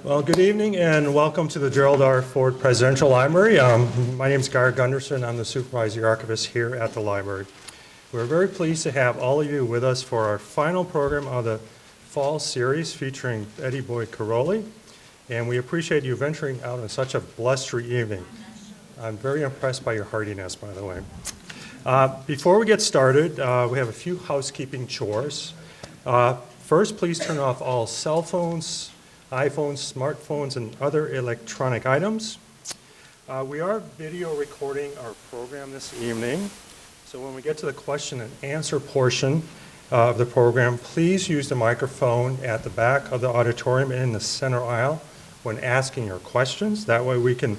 Well, good evening and welcome to the Gerald R. Ford Presidential Library. My name is Gar Gunderson. I'm the supervising archivist here at the library. We're very pleased to have all of you with us for our final program of the fall series featuring Betty Boyd Caroli, and we appreciate you venturing out on such a blustery evening. I'm very impressed by your hardiness, by the way. Before we get started, we have a few housekeeping chores. First, please turn off all cell phones, iPhones, smartphones, and other electronic items. We are video recording our program this evening, so when we get to the question and answer portion of the program, please use the microphone at the back of the auditorium and in the center aisle when asking your questions. That way we can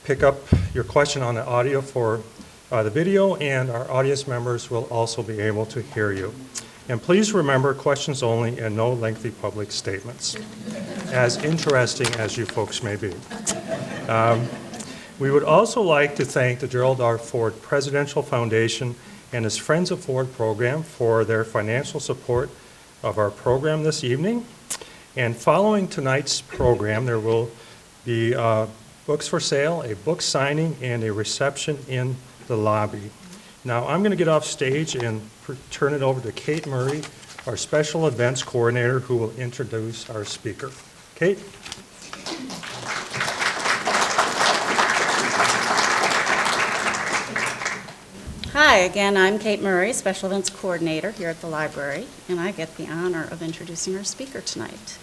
pick up your question on the audio for the video, and our audience members will also be able to hear you. And please remember, questions only and no lengthy public statements, as interesting as you folks may be. We would also like to thank the Gerald R. Ford Presidential Foundation and his Friends of Ford program for their financial support of our program this evening. And following tonight's program, there will be books for sale, a book signing, and a reception in the lobby. Now, I'm going to get off stage and turn it over to Kate Murray, our Special Events Coordinator, who will introduce our speaker. Kate? Hi, again, I'm Kate Murray, Special Events Coordinator here at the library, and I get the honor of introducing our speaker tonight.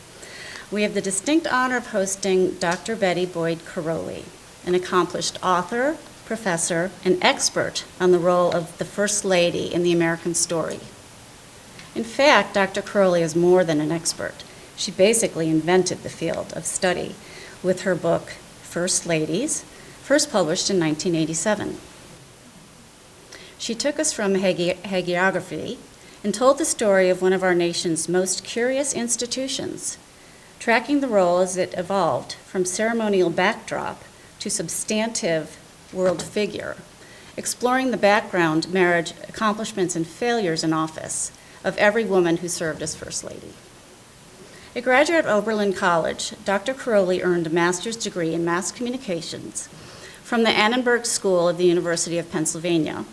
We have the distinct honor of hosting Dr. Betty Boyd Caroli, an accomplished author, professor, and expert on the role of the First Lady in the American story. In fact, Dr. Caroli is more than an expert. She basically invented the field of study with her book, First Ladies, first published in 1987. She took us from hagiography and told the story of one of our nation's most curious institutions, tracking the role as it evolved from ceremonial backdrop to substantive world figure, exploring the background, marriage, accomplishments, and failures in office of every woman who served as First Lady. A graduate of Oberlin College, Dr. Caroli earned a master's degree in mass communications from the Annenberg School of the University of Pennsylvania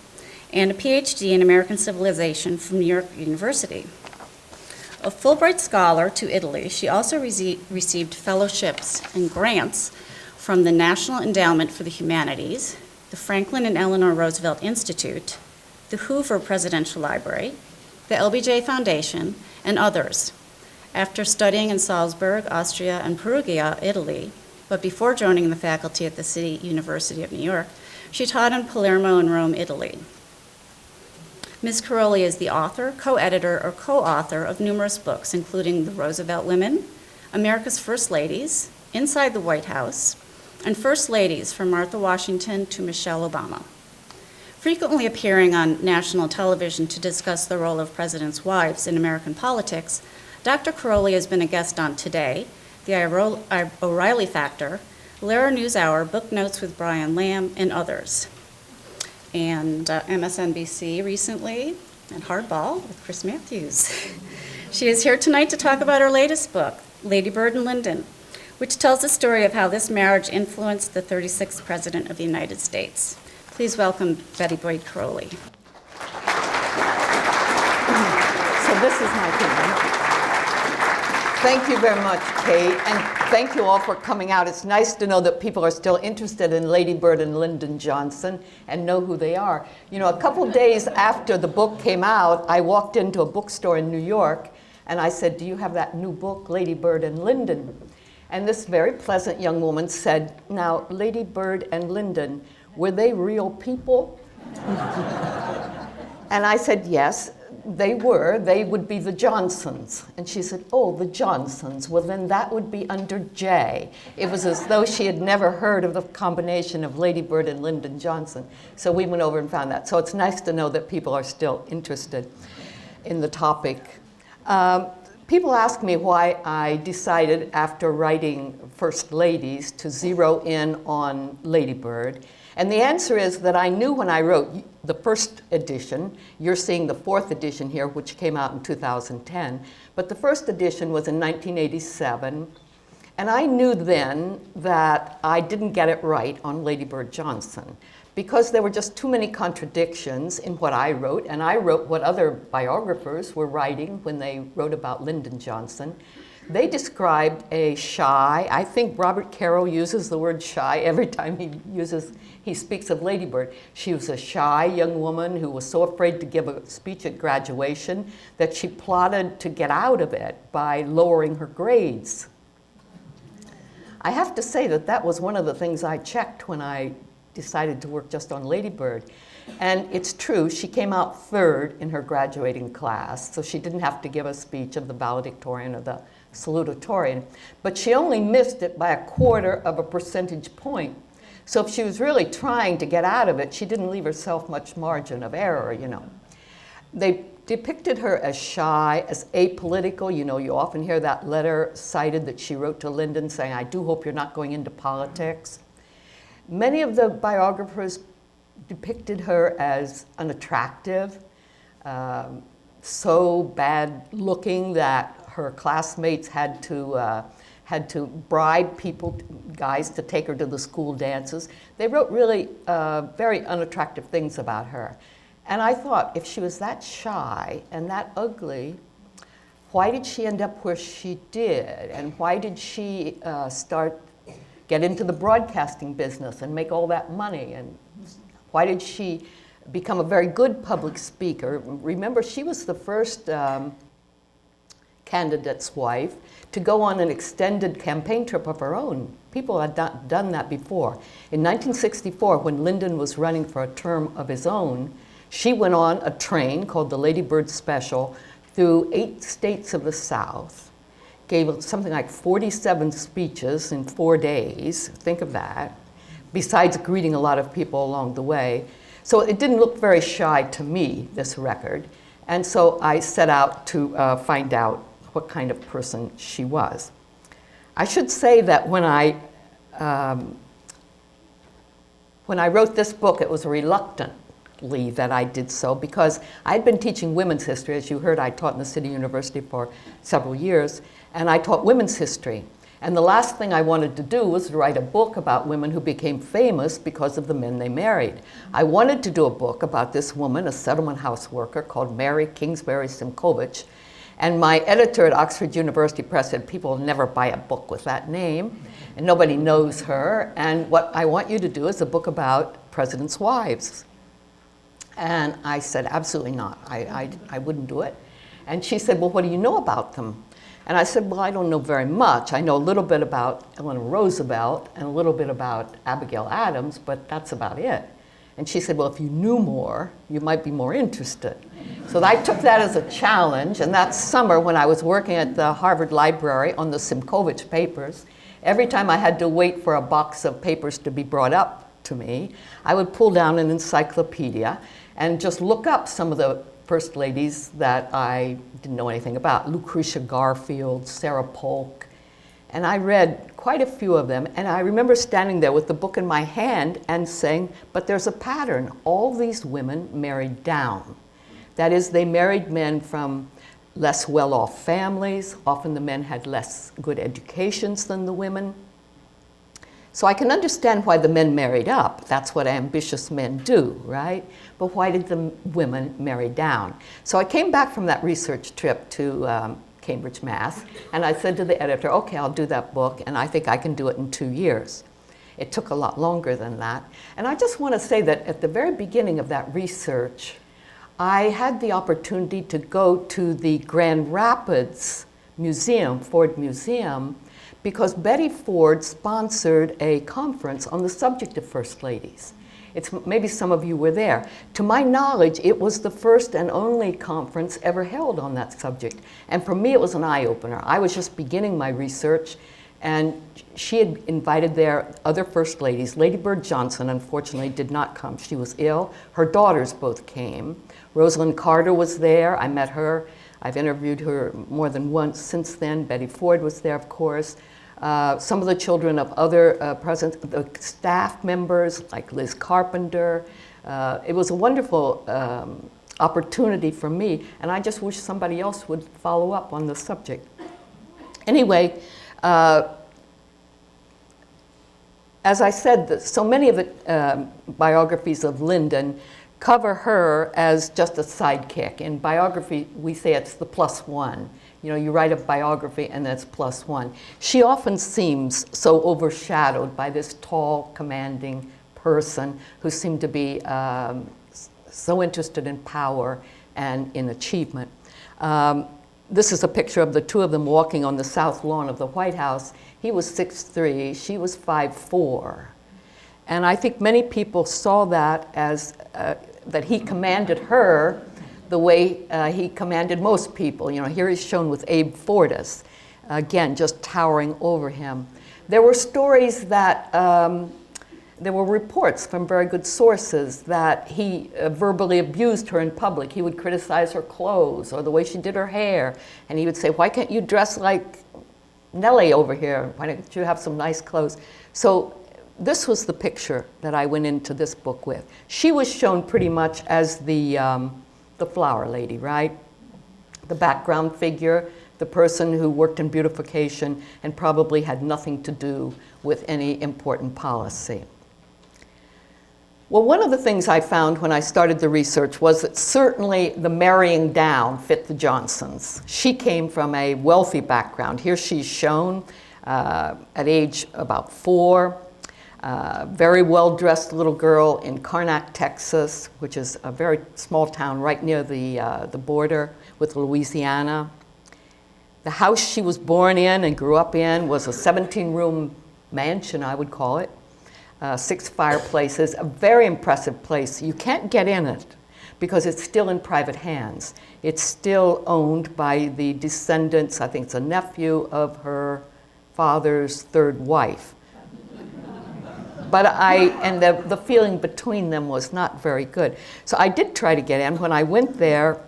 and a PhD in American Civilization from New York University. A Fulbright scholar to Italy, she also received fellowships and grants from the National Endowment for the Humanities, the Franklin and Eleanor Roosevelt Institute, the Hoover Presidential Library, the LBJ Foundation, and others. After studying in Salzburg, Austria, and Perugia, Italy, but before joining the faculty at the City University of New York, she taught in Palermo and Rome, Italy. Ms. Caroli is the author, co-editor, or co-author of numerous books, including The Roosevelt Women, America's First Ladies, Inside the White House, and First Ladies from Martha Washington to Michelle Obama. Frequently appearing on national television to discuss the role of presidents' wives in American politics, Dr. Caroli has been a guest on Today, The O'Reilly Factor, Lara NewsHour, Book Notes with Brian Lamb, and others. And MSNBC recently, and Hardball with Chris Matthews. She is here tonight to talk about her latest book, Lady Bird and Lyndon, which tells the story of how this marriage influenced the 36th President of the United States. Please welcome Betty Boyd Caroli. So this is my keynote. Thank you very much, Kate, and thank you all for coming out. It's nice to know that people are still interested in Lady Bird and Lyndon Johnson and know who they are. You know, a couple days after the book came out, I walked into a bookstore in New York, and I said, "Do you have that new book, Lady Bird and Lyndon?" And this very pleasant young woman said, "Now, Lady Bird and Lyndon, were they real people?" And I said, "Yes, they were. They would be the Johnsons." And she said, "Oh, the Johnsons. Well, then that would be under J." It was as though she had never heard of the combination of Lady Bird and Lyndon Johnson. So we went over and found that. So it's nice to know that people are still interested in the topic. People ask me why I decided, after writing First Ladies, to zero in on Lady Bird. And the answer is that I knew when I wrote the first edition, you're seeing the fourth edition here, which came out in 2010, but the first edition was in 1987, And I knew then that I didn't get it right on Lady Bird Johnson because there were just too many contradictions in what I wrote, and I wrote what other biographers were writing when they wrote about Lyndon Johnson. They described a shy, I think Robert Carroll uses the word shy every time he speaks of Lady Bird. She was a shy young woman who was so afraid to give a speech at graduation that she plotted to get out of it by lowering her grades. I have to say that that was one of the things I checked when I decided to work just on Lady Bird. And it's true, she came out third in her graduating class, so she didn't have to give a speech of the valedictorian or the salutatorian, but she only missed it by 1/4 of a percentage point. So if she was really trying to get out of it, she didn't leave herself much margin of error, you know. They depicted her as shy, as apolitical. You know, you often hear that letter cited that she wrote to Lyndon saying, "I do hope you're not going into politics." Many of the biographers depicted her as unattractive, so bad looking that her classmates had to bribe guys to take her to the school dances. They wrote really very unattractive things about her. And I thought, if she was that shy and that ugly, why did she end up where she did? And why did she get into the broadcasting business and make all that money? And why did she become a very good public speaker? Remember, she was the first candidate's wife to go on an extended campaign trip of her own. People had not done that before. In 1964, when Lyndon was running for a term of his own, she went on a train called the Lady Bird Special through 8 states of the South, gave something like 47 speeches in 4 days, think of that, besides greeting a lot of people along the way. So it didn't look very shy to me, this record. And so I set out to find out what kind of person she was. I should say that when I wrote this book, it was reluctantly that I did so because I'd been teaching women's history. As you heard, I taught in the City University for several years, and I taught women's history. And the last thing I wanted to do was to write a book about women who became famous because of the men they married. I wanted to do a book about this woman, a settlement house worker called Mary Kingsbury Simkovich. And my editor at Oxford University Press said, people will never buy a book with that name, and nobody knows her. And what I want you to do is a book about presidents' wives. And I said, absolutely not. I wouldn't do it. And she said, well, what do you know about them? And I said, well, I don't know very much. I know a little bit about Eleanor Roosevelt and a little bit about Abigail Adams, but that's about it. And she said, well, if you knew more, you might be more interested. So I took that as a challenge, and that summer when I was working at the Harvard Library on the Simkovich papers, every time I had to wait for a box of papers to be brought up to me, I would pull down an encyclopedia and just look up some of the first ladies that I didn't know anything about. Lucretia Garfield, Sarah Polk, and I read quite a few of them, and I remember standing there with the book in my hand and saying, but there's a pattern. All these women married down. That is, they married men from less well-off families. Often the men had less good educations than the women. So I can understand why the men married up. That's what ambitious men do, right? But why did the women marry down? So I came back from that research trip to Cambridge, Mass, and I said to the editor, okay, I'll do that book, and I think I can do it in 2 years. It took a lot longer than that. And I just want to say that at the very beginning of that research, I had the opportunity to go to the Grand Rapids Museum, Ford Museum, because Betty Ford sponsored a conference on the subject of First Ladies. Maybe some of you were there. To my knowledge, it was the first and only conference ever held on that subject. And for me, it was an eye-opener. I was just beginning my research, and she had invited there other First Ladies. Lady Bird Johnson, unfortunately, did not come. She was ill. Her daughters both came. Rosalind Carter was there. I met her. I've interviewed her more than once since then. Betty Ford was there, of course. Some of the children of other the staff members, like Liz Carpenter. It was a wonderful opportunity for me, and I just wish somebody else would follow up on the subject. Anyway, as I said, so many of the biographies of Lyndon cover her as just a sidekick. In biography, we say it's the plus one. You know, you write a biography and that's plus one. She often seems so overshadowed by this tall, commanding person who seemed to be so interested in power and in achievement. This is a picture of the two of them walking on the south lawn of the White House. He was 6'3", she was 5'4". And I think many people saw that as that he commanded her the way he commanded most people. You know, here he's shown with Abe Fortas, again, just towering over him. There were stories that, there were reports from very good sources that he verbally abused her in public. He would criticize her clothes or the way she did her hair. And he would say, why can't you dress like Nellie over here? Why don't you have some nice clothes? So this was the picture that I went into this book with. She was shown pretty much as the flower lady, right? The background figure, the person who worked in beautification and probably had nothing to do with any important policy. Well, one of the things I found when I started the research was that certainly the marrying down fit the Johnsons. She came from a wealthy background. Here she's shown at age about 4, very well-dressed little girl in Karnak, Texas, which is a very small town right near the border with Louisiana. The house she was born in and grew up in was a 17-room mansion, I would call it. 6 fireplaces, a very impressive place. You can't get in it because it's still in private hands. It's still owned by the descendants, I think it's a nephew of her father's 3rd wife. But the feeling between them was not very good. So I did try to get in. When I went there,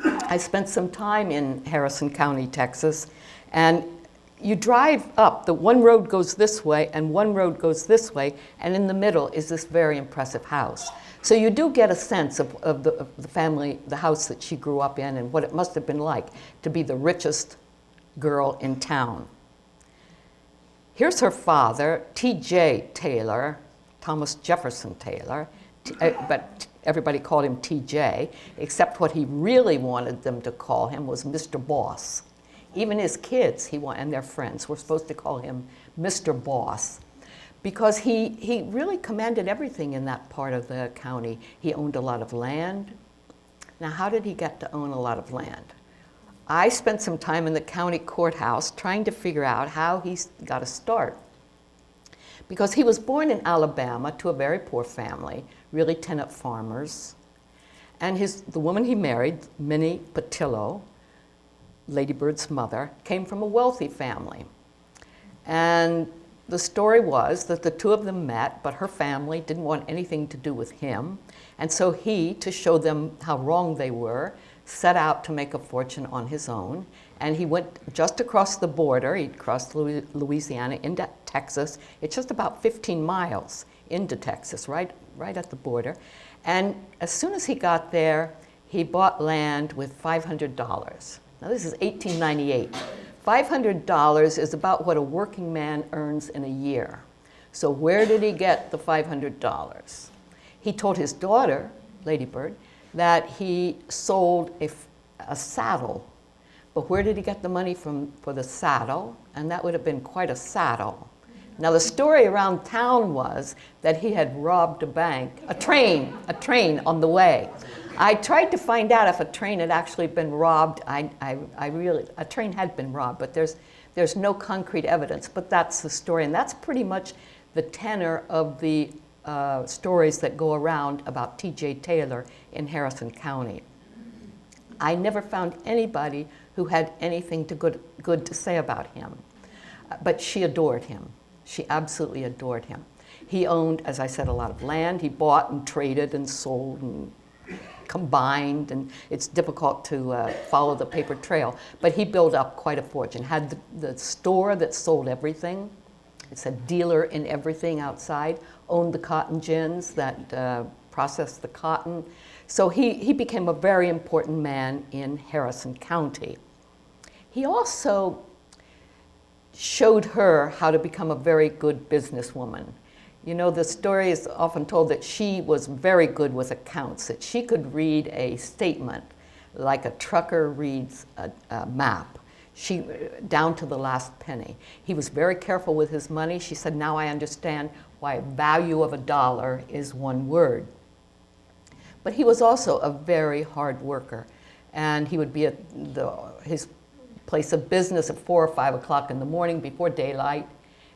I spent some time in Harrison County, Texas, and you drive up, the one road goes this way and one road goes this way, and in the middle is this very impressive house. So you do get a sense of the family, the house that she grew up in and what it must have been like to be the richest girl in town. Here's her father, T.J. Taylor, Thomas Jefferson Taylor, but everybody called him T.J., except what he really wanted them to call him was Mr. Boss. Even his kids and their friends were supposed to call him Mr. Boss because he really commanded everything in that part of the county. He owned a lot of land. Now, how did he get to own a lot of land? I spent some time in the county courthouse trying to figure out how he got a start. Because he was born in Alabama to a very poor family, really tenant farmers. And the woman he married, Minnie Patillo, Lady Bird's mother, came from a wealthy family. And the story was that the two of them met, but her family didn't want anything to do with him. And so he, to show them how wrong they were, set out to make a fortune on his own. And he went just across the border. He'd crossed Louisiana into Texas. It's just about 15 miles into Texas, right at the border. And as soon as he got there, he bought land with $500. Now, this is 1898. $500 is about what a working man earns in a year. So where did he get the $500? He told his daughter, Lady Bird, that he sold a saddle. But where did he get the money for the saddle? And that would have been quite a saddle. Now, the story around town was that he had robbed a bank, a train on the way. I tried to find out if a train had actually been robbed. A train had been robbed, but there's no concrete evidence. But that's the story, and that's pretty much the tenor of the stories that go around about T.J. Taylor in Harrison County. I never found anybody who had anything good to say about him, but she adored him. She absolutely adored him. He owned, as I said, a lot of land. He bought and traded and sold and combined, and it's difficult to follow the paper trail. But he built up quite a fortune. Had the store that sold everything. It's a dealer in everything outside. Owned the cotton gins that processed the cotton. So he became a very important man in Harrison County. He also showed her how to become a very good businesswoman. You know, the story is often told that she was very good with accounts, that she could read a statement like a trucker reads a map, down to the last penny. He was very careful with his money. She said, now I understand why value of $1 is one word. But he was also a very hard worker. And he would be at his place of business at 4 or 5 o'clock in the morning before daylight,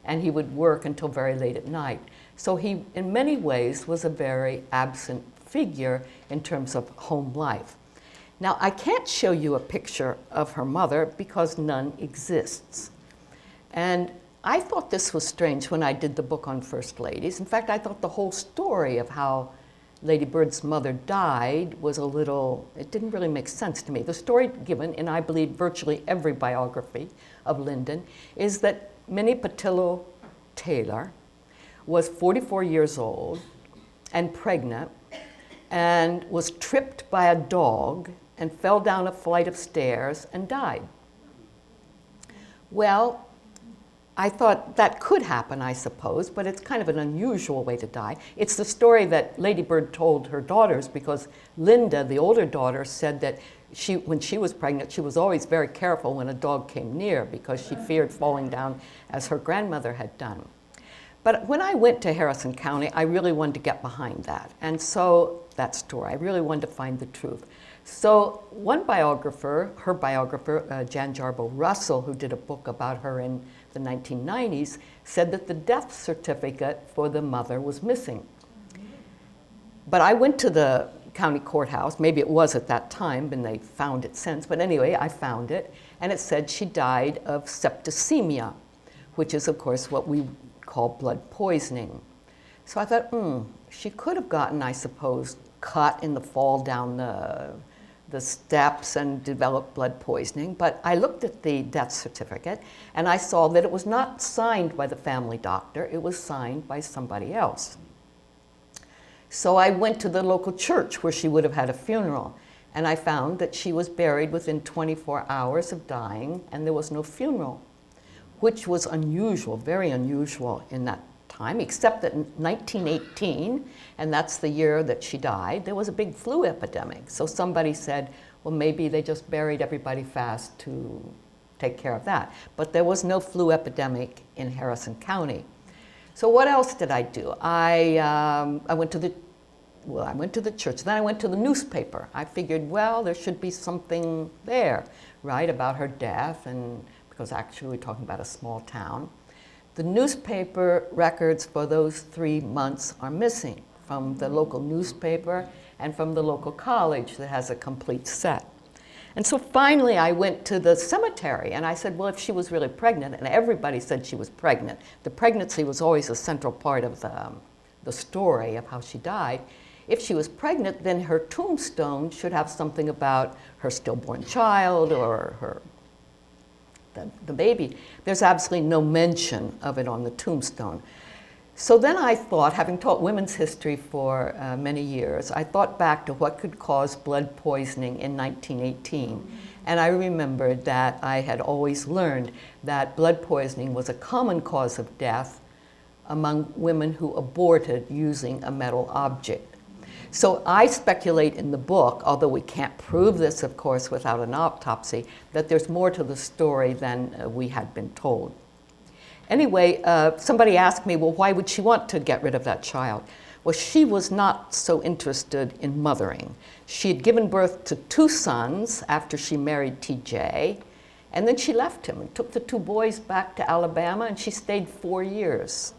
and he would work until very late at night. So he, in many ways, was a very absent figure in terms of home life. Now, I can't show you a picture of her mother because none exists. And I thought this was strange when I did the book on First Ladies. In fact, I thought the whole story of how Lady Bird's mother died was a little, it didn't really make sense to me. The story given in, I believe, virtually every biography of Lyndon is that Minnie Patillo Taylor was 44 years old and pregnant and was tripped by a dog and fell down a flight of stairs and died. Well, I thought that could happen, I suppose, but it's kind of an unusual way to die. It's the story that Lady Bird told her daughters because Linda, the older daughter, said that when she was pregnant, she was always very careful when a dog came near because she feared falling down as her grandmother had done. But when I went to Harrison County, I really wanted to get behind that. And so, that story, I really wanted to find the truth. So one biographer, her biographer, Jan Jarbo Russell, who did a book about her in the 1990s, said that the death certificate for the mother was missing. But I went to the county courthouse, maybe it was at that time, and they found it since, but anyway, I found it, and it said she died of septicemia, which is, of course, what we call blood poisoning. So I thought, she could have gotten, I suppose, cut in the fall down the steps and developed blood poisoning, but I looked at the death certificate and I saw that it was not signed by the family doctor, it was signed by somebody else. So I went to the local church where she would have had a funeral, and I found that she was buried within 24 hours of dying and there was no funeral, which was unusual, very unusual in that time, except that in 1918, and that's the year that she died, there was a big flu epidemic. So somebody said, well, maybe they just buried everybody fast to take care of that. But there was no flu epidemic in Harrison County. So what else did I do? I went to the church, then I went to the newspaper. I figured, well, there should be something there, right, about her death, and because actually we're talking about a small town. The newspaper records for those 3 months are missing from the local newspaper and from the local college that has a complete set. And so finally I went to the cemetery and I said, well, if she was really pregnant, and everybody said she was pregnant, the pregnancy was always a central part of the story of how she died. If she was pregnant, then her tombstone should have something about her stillborn child or the baby. There's absolutely no mention of it on the tombstone. So then I thought, having taught women's history for many years, I thought back to what could cause blood poisoning in 1918. And I remembered that I had always learned that blood poisoning was a common cause of death among women who aborted using a metal object. So I speculate in the book, although we can't prove this, of course, without an autopsy, that there's more to the story than we had been told. Anyway, somebody asked me, well, why would she want to get rid of that child? Well, she was not so interested in mothering. She had given birth to 2 sons after she married TJ, and then she left him and took the 2 boys back to Alabama, and she stayed 4 years.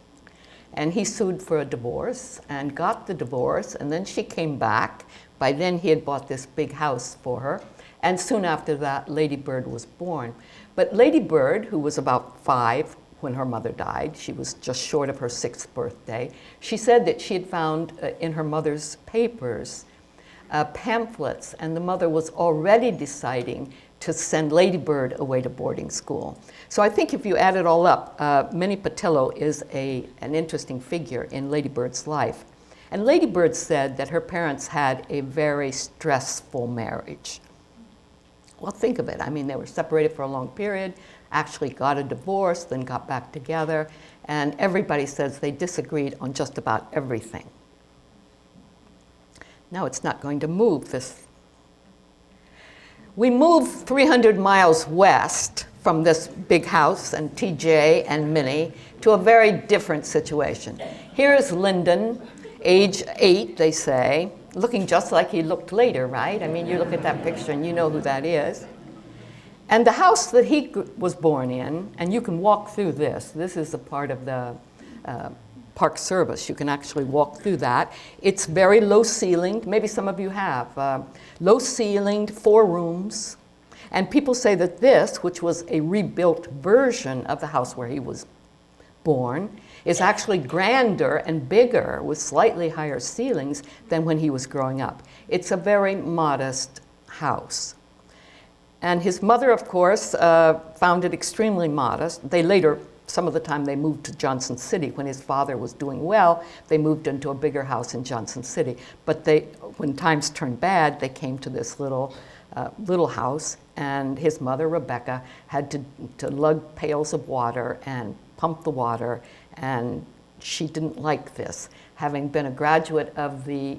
And he sued for a divorce and got the divorce, and then she came back. By then he had bought this big house for her, and soon after that Lady Bird was born. But Lady Bird, who was about 5 when her mother died, she was just short of her 6th birthday, she said that she had found in her mother's papers pamphlets, and the mother was already deciding to send Lady Bird away to boarding school. So I think if you add it all up, Minnie Patillo is an interesting figure in Lady Bird's life. And Lady Bird said that her parents had a very stressful marriage. Well, think of it. I mean, they were separated for a long period. actually got a divorce, then got back together, and everybody says they disagreed on just about everything. Now it's not going to move this. We moved 300 miles west from this big house and TJ and Minnie to a very different situation. Here is Lyndon, age 8, they say, looking just like he looked later, right? I mean, you look at that picture and you know who that is. And the house that he was born in, and you can walk through this. This is a part of the Park Service. You can actually walk through that. It's very low ceilinged. Maybe some of you have. Low ceilinged, 4 rooms. And people say that this, which was a rebuilt version of the house where he was born, is actually grander and bigger with slightly higher ceilings than when he was growing up. It's a very modest house. And his mother, of course, found it extremely modest. They later, some of the time, they moved to Johnson City. When his father was doing well, they moved into a bigger house in Johnson City. But when times turned bad, they came to this little house, and his mother, Rebecca, had to lug pails of water and pump the water, and she didn't like this. Having been a graduate of the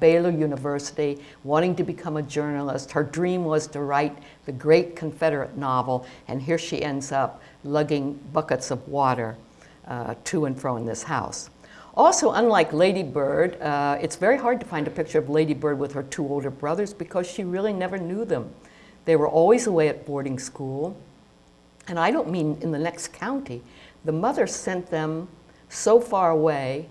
Baylor University, wanting to become a journalist, her dream was to write the great Confederate novel, and here she ends up lugging buckets of water to and fro in this house. Also, unlike Lady Bird, it's very hard to find a picture of Lady Bird with her 2 older brothers because she really never knew them. They were always away at boarding school, and I don't mean in the next county. The mother sent them so far away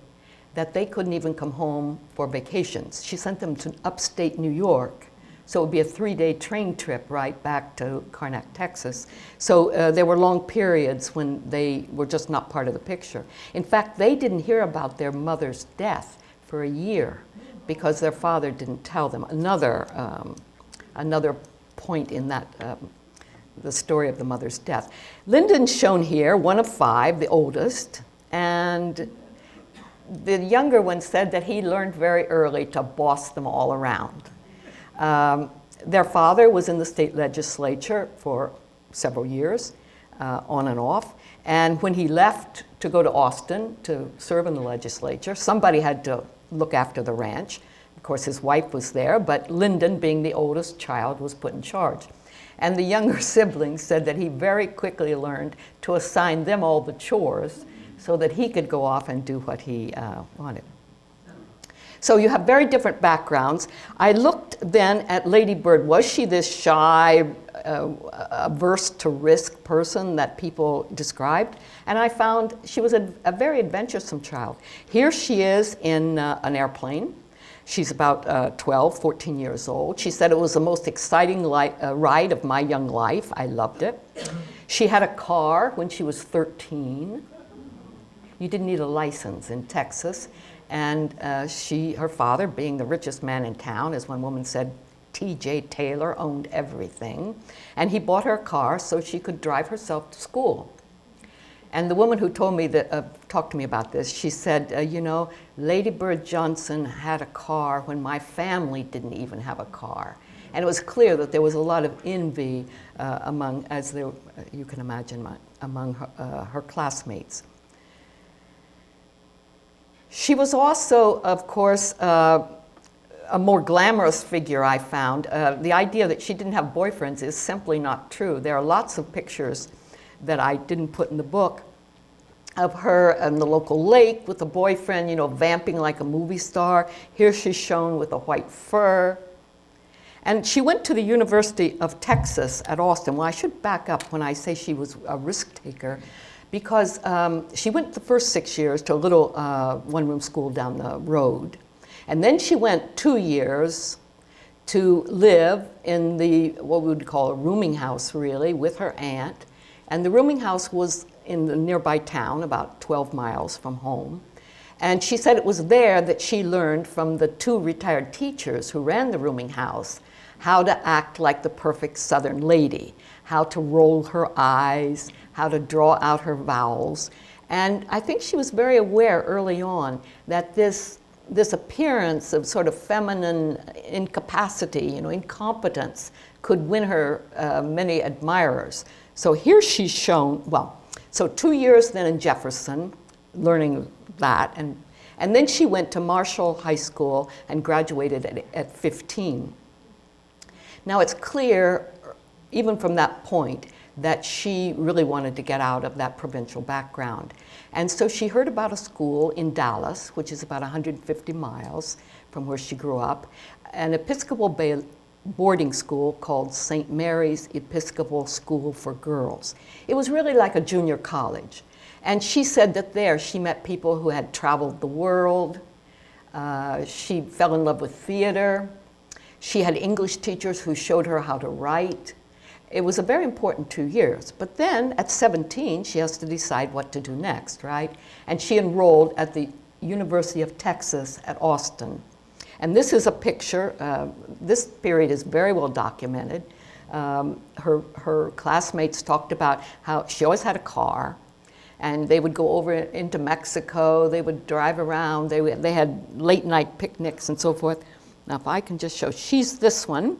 that they couldn't even come home for vacations. She sent them to upstate New York. So it would be a 3-day train trip right back to Carnac, Texas. So there were long periods when they were just not part of the picture. In fact, they didn't hear about their mother's death for a year because their father didn't tell them. Another point in that, the story of the mother's death. Lyndon's shown here, one of 5, the oldest, and the younger one said that he learned very early to boss them all around. Their father was in the state legislature for several years, on and off, and when he left to go to Austin to serve in the legislature, somebody had to look after the ranch. Of course, his wife was there, but Lyndon, being the oldest child, was put in charge. And the younger siblings said that he very quickly learned to assign them all the chores so that he could go off and do what he wanted. So you have very different backgrounds. I looked then at Lady Bird. Was she this shy, averse to risk person that people described? And I found she was a very adventuresome child. Here she is in an airplane. She's about 12, 14 years old. She said it was the most exciting ride of my young life. I loved it. She had a car when she was 13. You didn't need a license in Texas. And her father, being the richest man in town, as one woman said, T.J. Taylor owned everything. And he bought her a car so she could drive herself to school. And the woman who told me that, talked to me about this, she said, you know, Lady Bird Johnson had a car when my family didn't even have a car. And it was clear that there was a lot of envy among, as there, you can imagine, among her classmates. She was also, of course, a more glamorous figure, I found. The idea that she didn't have boyfriends is simply not true. There are lots of pictures that I didn't put in the book of her on the local lake with a boyfriend, you know, vamping like a movie star. Here she's shown with a white fur. And she went to the University of Texas at Austin. Well, I should back up when I say she was a risk taker, because she went the first 6 years to a little one-room school down the road. And then she went 2 years to live in what we would call a rooming house, really, with her aunt. And the rooming house was in the nearby town, about 12 miles from home. And she said it was there that she learned from the 2 retired teachers who ran the rooming house how to act like the perfect Southern lady, how to roll her eyes, how to draw out her vowels. And I think she was very aware early on that this appearance of sort of feminine incapacity, you know, incompetence, could win her many admirers. So here she's shown, well, so 2 years then in Jefferson, learning that, and then she went to Marshall High School and graduated at 15. Now it's clear, even from that point, that she really wanted to get out of that provincial background. And so she heard about a school in Dallas, which is about 150 miles from where she grew up, an Episcopal boarding school called St. Mary's Episcopal School for Girls. It was really like a junior college. And she said that there she met people who had traveled the world. She fell in love with theater. She had English teachers who showed her how to write. It was a very important 2 years. But then at 17, she has to decide what to do next, right? And she enrolled at the University of Texas at Austin. And this is a picture. This period is very well documented. Her classmates talked about how she always had a car, and they would go over into Mexico. They would drive around. They had late night picnics and so forth. Now, if I can just show, she's this one.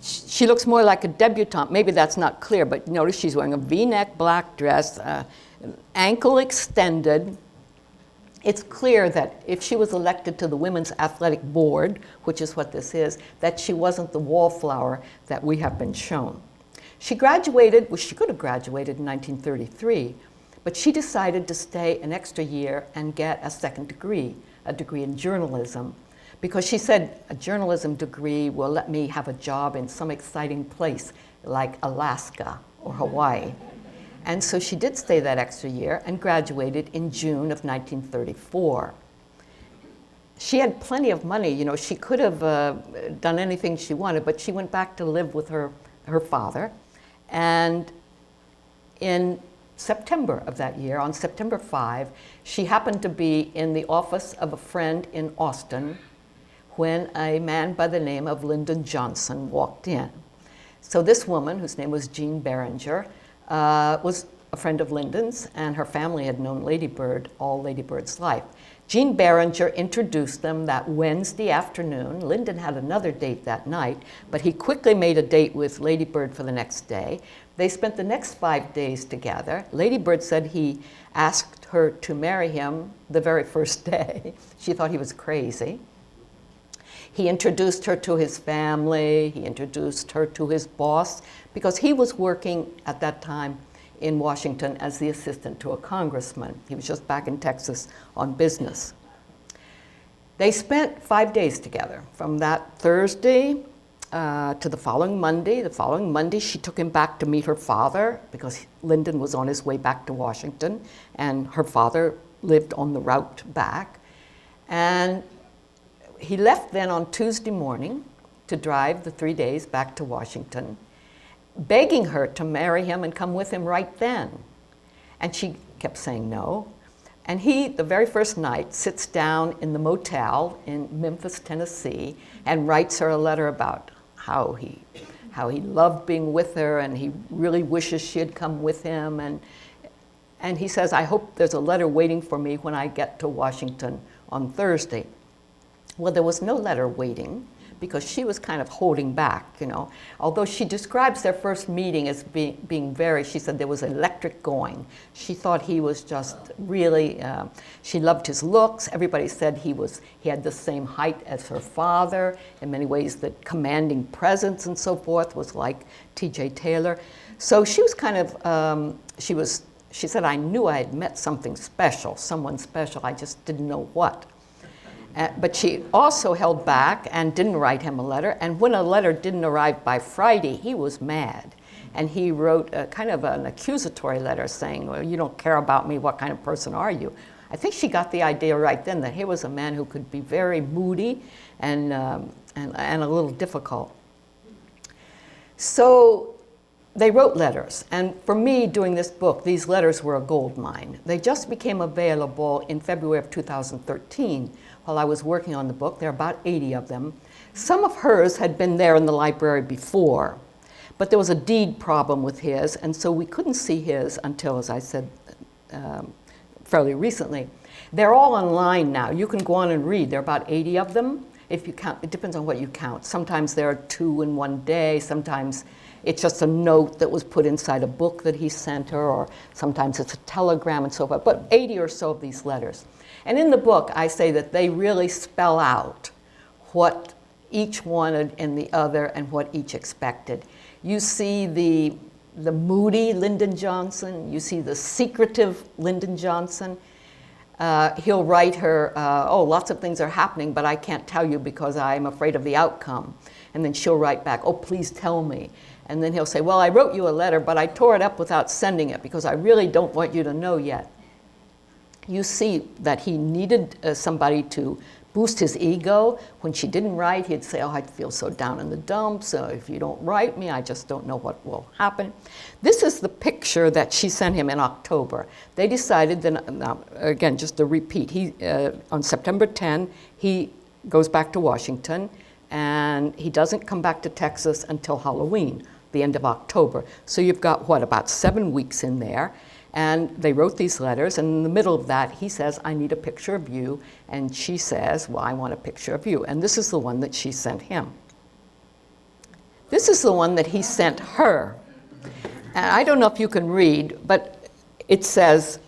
She looks more like a debutante. Maybe that's not clear, but notice she's wearing a V-neck black dress, ankle extended. It's clear that if she was elected to the Women's Athletic Board, which is what this is, that she wasn't the wallflower that we have been shown. She graduated, well, she could have graduated in 1933, but she decided to stay an extra year and get a second degree, a degree in journalism, because she said a journalism degree will let me have a job in some exciting place like Alaska or Hawaii. And so she did stay that extra year and graduated in June of 1934. She had plenty of money. You know, she could have done anything she wanted, but she went back to live with her father. And in September of that year, on September 5, she happened to be in the office of a friend in Austin when a man by the name of Lyndon Johnson walked in. So this woman, whose name was Jean Beringer, was a friend of Lyndon's, and her family had known Lady Bird all Lady Bird's life. Jean Beringer introduced them that Wednesday afternoon. Lyndon had another date that night, but he quickly made a date with Lady Bird for the next day. They spent the next 5 days together. Lady Bird said he asked her to marry him the very first day. She thought he was crazy. He introduced her to his family. He introduced her to his boss, because he was working at that time in Washington as the assistant to a congressman. He was just back in Texas on business. They spent 5 days together, from that Thursday to the following Monday. The following Monday, she took him back to meet her father, because Lyndon was on his way back to Washington, and her father lived on the route back. And he left then on Tuesday morning to drive the 3 days back to Washington, begging her to marry him and come with him right then. And she kept saying no. And he, the very first night, sits down in the motel in Memphis, Tennessee, and writes her a letter about how he loved being with her, and he really wishes she had come with him. And he says, I hope there's a letter waiting for me when I get to Washington on Thursday. Well, there was no letter waiting, because she was kind of holding back, you know. Although she describes their first meeting as being very, she said there was electric going. She thought he was just really, she loved his looks. Everybody said he had the same height as her father. In many ways, the commanding presence and so forth was like T.J. Taylor. So she was kind of, she said, I knew I had met something special, someone special, I just didn't know what. But she also held back and didn't write him a letter. And when a letter didn't arrive by Friday, he was mad. And he wrote a kind of an accusatory letter saying, well, you don't care about me, what kind of person are you? I think she got the idea right then that he was a man who could be very moody and a little difficult. So they wrote letters. And for me, doing this book, these letters were a gold mine. They just became available in February of 2013. While I was working on the book. There are about 80 of them. Some of hers had been there in the library before, but there was a deed problem with his, and so we couldn't see his until, as I said, fairly recently. They're all online now. You can go on and read. There are about 80 of them. If you count, it depends on what you count. Sometimes there are 2 in one day. Sometimes it's just a note that was put inside a book that he sent her, or sometimes it's a telegram and so forth, but 80 or so of these letters. And in the book, I say that they really spell out what each wanted in the other and what each expected. You see the moody Lyndon Johnson, you see the secretive Lyndon Johnson. He'll write her, lots of things are happening, but I can't tell you because I'm afraid of the outcome. And then she'll write back, oh, please tell me. And then he'll say, well, I wrote you a letter, but I tore it up without sending it because I really don't want you to know yet. You see that he needed somebody to boost his ego. When she didn't write, he'd say, oh, I feel so down in the dumps. If you don't write me, I just don't know what will happen. This is the picture that she sent him in October. They decided, now, again, just to repeat, on September 10, he goes back to Washington, and he doesn't come back to Texas until Halloween, the end of October. So you've got, about 7 weeks in there. And they wrote these letters, and in the middle of that, he says, I need a picture of you. And she says, well, I want a picture of you. And this is the one that she sent him. This is the one that he sent her. And I don't know if you can read, but it says,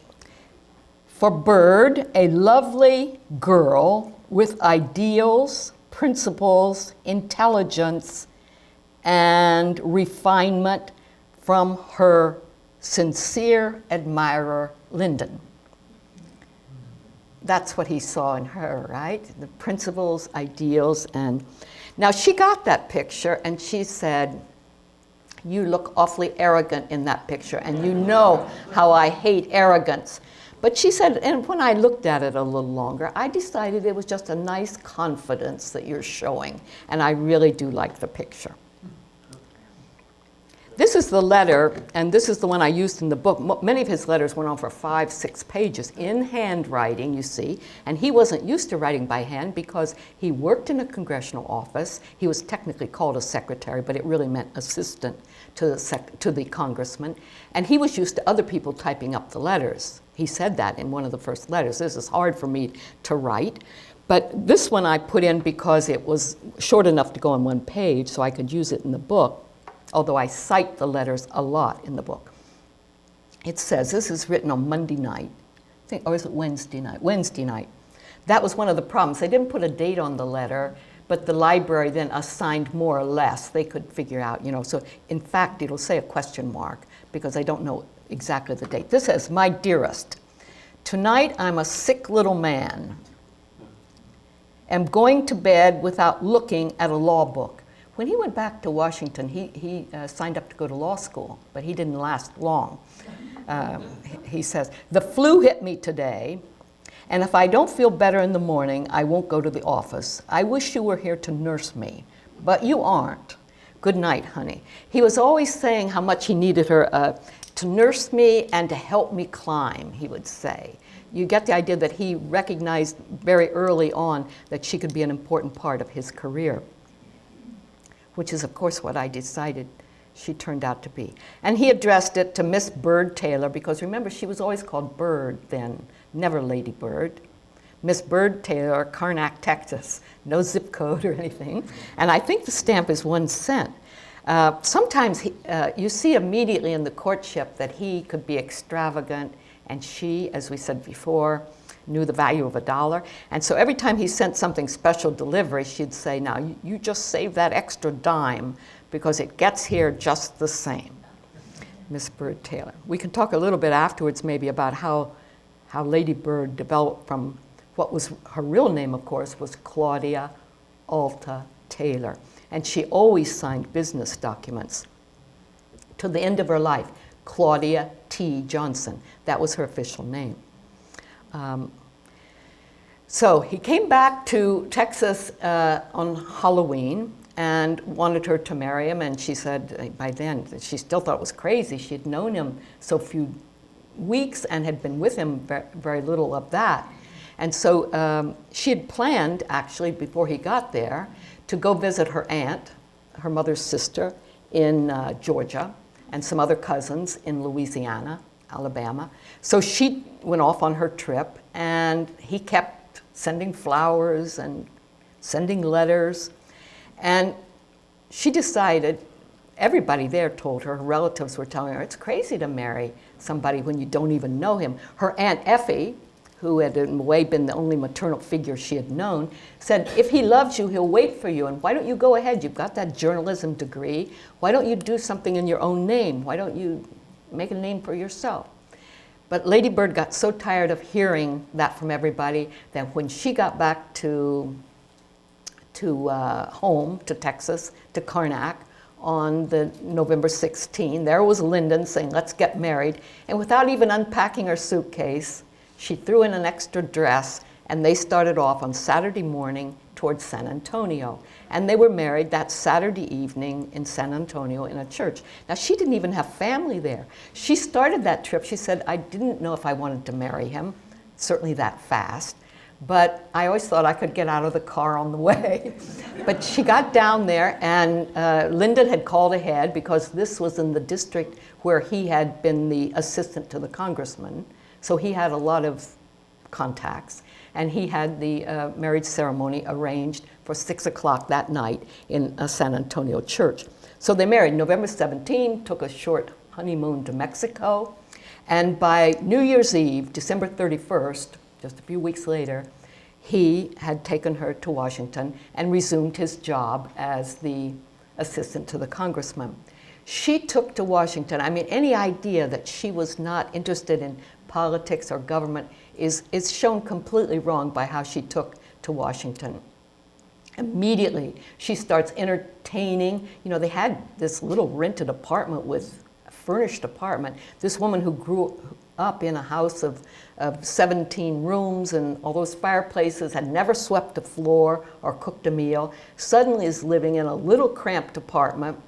for Bird, a lovely girl with ideals, principles, intelligence, and refinement from her sincere admirer, Lyndon. That's what he saw in her, right? The principles, ideals, and now she got that picture and she said, you look awfully arrogant in that picture, and you know how I hate arrogance. But she said, and when I looked at it a little longer, I decided it was just a nice confidence that you're showing, and I really do like the picture. This is the letter, and this is the one I used in the book. Many of his letters went on for 5-6 pages in handwriting, you see, and he wasn't used to writing by hand because he worked in a congressional office. He was technically called a secretary, but it really meant assistant to the congressman, and he was used to other people typing up the letters. He said that in one of the first letters. This is hard for me to write, but this one I put in because it was short enough to go on one page so I could use it in the book. Although I cite the letters a lot in the book. It says, this is written on Monday night, or is it Wednesday night? Wednesday night. That was one of the problems. They didn't put a date on the letter, but the library then assigned more or less. They could figure out, so in fact, it'll say a question mark because I don't know exactly the date. This says, my dearest, tonight I'm a sick little man. Am going to bed without looking at a law book. When he went back to Washington, he signed up to go to law school, but he didn't last long. He says, the flu hit me today, and if I don't feel better in the morning, I won't go to the office. I wish you were here to nurse me, but you aren't. Good night, honey. He was always saying how much he needed her to nurse me and to help me climb, he would say. You get the idea that he recognized very early on that she could be an important part of his career, which is, of course, what I decided she turned out to be. And he addressed it to Miss Bird Taylor, because remember, she was always called Bird then, never Lady Bird. Miss Bird Taylor, Karnak, Texas, no zip code or anything. And I think the stamp is 1 cent. Sometimes you see immediately in the courtship that he could be extravagant, and she, as we said before, knew the value of $1. And so every time he sent something special delivery, she'd say, now, you just save that extra dime because it gets here just the same. Miss Bird Taylor. We can talk a little bit afterwards maybe about how Lady Bird developed from what was her real name, of course, was Claudia Alta Taylor. And she always signed business documents to the end of her life. Claudia T. Johnson. That was her official name. So he came back to Texas on Halloween and wanted her to marry him, and she said by then she still thought it was crazy. She had known him so few weeks and had been with him very little of that. And so she had planned, actually, before he got there, to go visit her aunt, her mother's sister, in Georgia, and some other cousins in Louisiana, Alabama. So she went off on her trip, and he kept sending flowers and sending letters. And she decided, everybody there told her, her relatives were telling her, it's crazy to marry somebody when you don't even know him. Her Aunt Effie, who had in a way been the only maternal figure she had known, said, if he loves you, he'll wait for you, and why don't you go ahead? You've got that journalism degree. Why don't you do something in your own name? Why don't you make a name for yourself? But Lady Bird got so tired of hearing that from everybody that when she got back to home, to Texas, to Karnak, on the November 16, there was Lyndon saying, let's get married. And without even unpacking her suitcase, she threw in an extra dress, and they started off on Saturday morning towards San Antonio. And they were married that Saturday evening in San Antonio in a church. Now, she didn't even have family there. She started that trip. She said, I didn't know if I wanted to marry him, certainly that fast. But I always thought I could get out of the car on the way. But she got down there, and Lyndon had called ahead because this was in the district where he had been the assistant to the congressman. So he had a lot of contacts. And he had the marriage ceremony arranged for 6 o'clock that night in a San Antonio church. So they married November 17, took a short honeymoon to Mexico. And by New Year's Eve, December 31st, just a few weeks later, he had taken her to Washington and resumed his job as the assistant to the congressman. She took to Washington, I mean, any idea that she was not interested in politics or government is shown completely wrong by how she took to Washington. Immediately, she starts entertaining. You know, they had this little rented apartment with a furnished apartment. This woman who grew up in a house of 17 rooms and all those fireplaces, had never swept a floor or cooked a meal, suddenly is living in a little cramped apartment.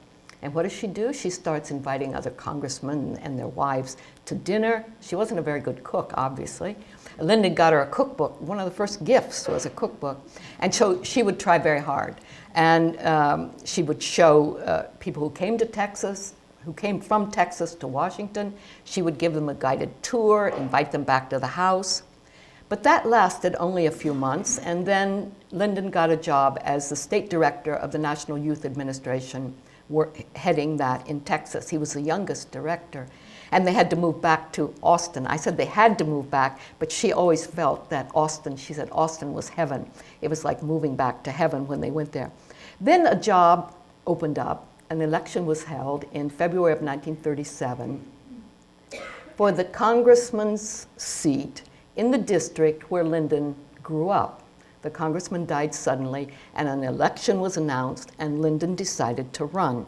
And what does she do? She starts inviting other congressmen and their wives to dinner. She wasn't a very good cook, obviously. Lyndon got her a cookbook. One of the first gifts was a cookbook. And so she would try very hard. And she would show people who came to Texas, who came from Texas to Washington. She would give them a guided tour, invite them back to the house. But that lasted only a few months. And then Lyndon got a job as the state director of the National Youth Administration, heading that in Texas. He was the youngest director. And they had to move back to Austin. I said they had to move back, but she always felt that Austin, she said Austin was heaven. It was like moving back to heaven when they went there. Then a job opened up. An election was held in February of 1937 for the congressman's seat in the district where Lyndon grew up. The congressman died suddenly, and an election was announced, and Lyndon decided to run.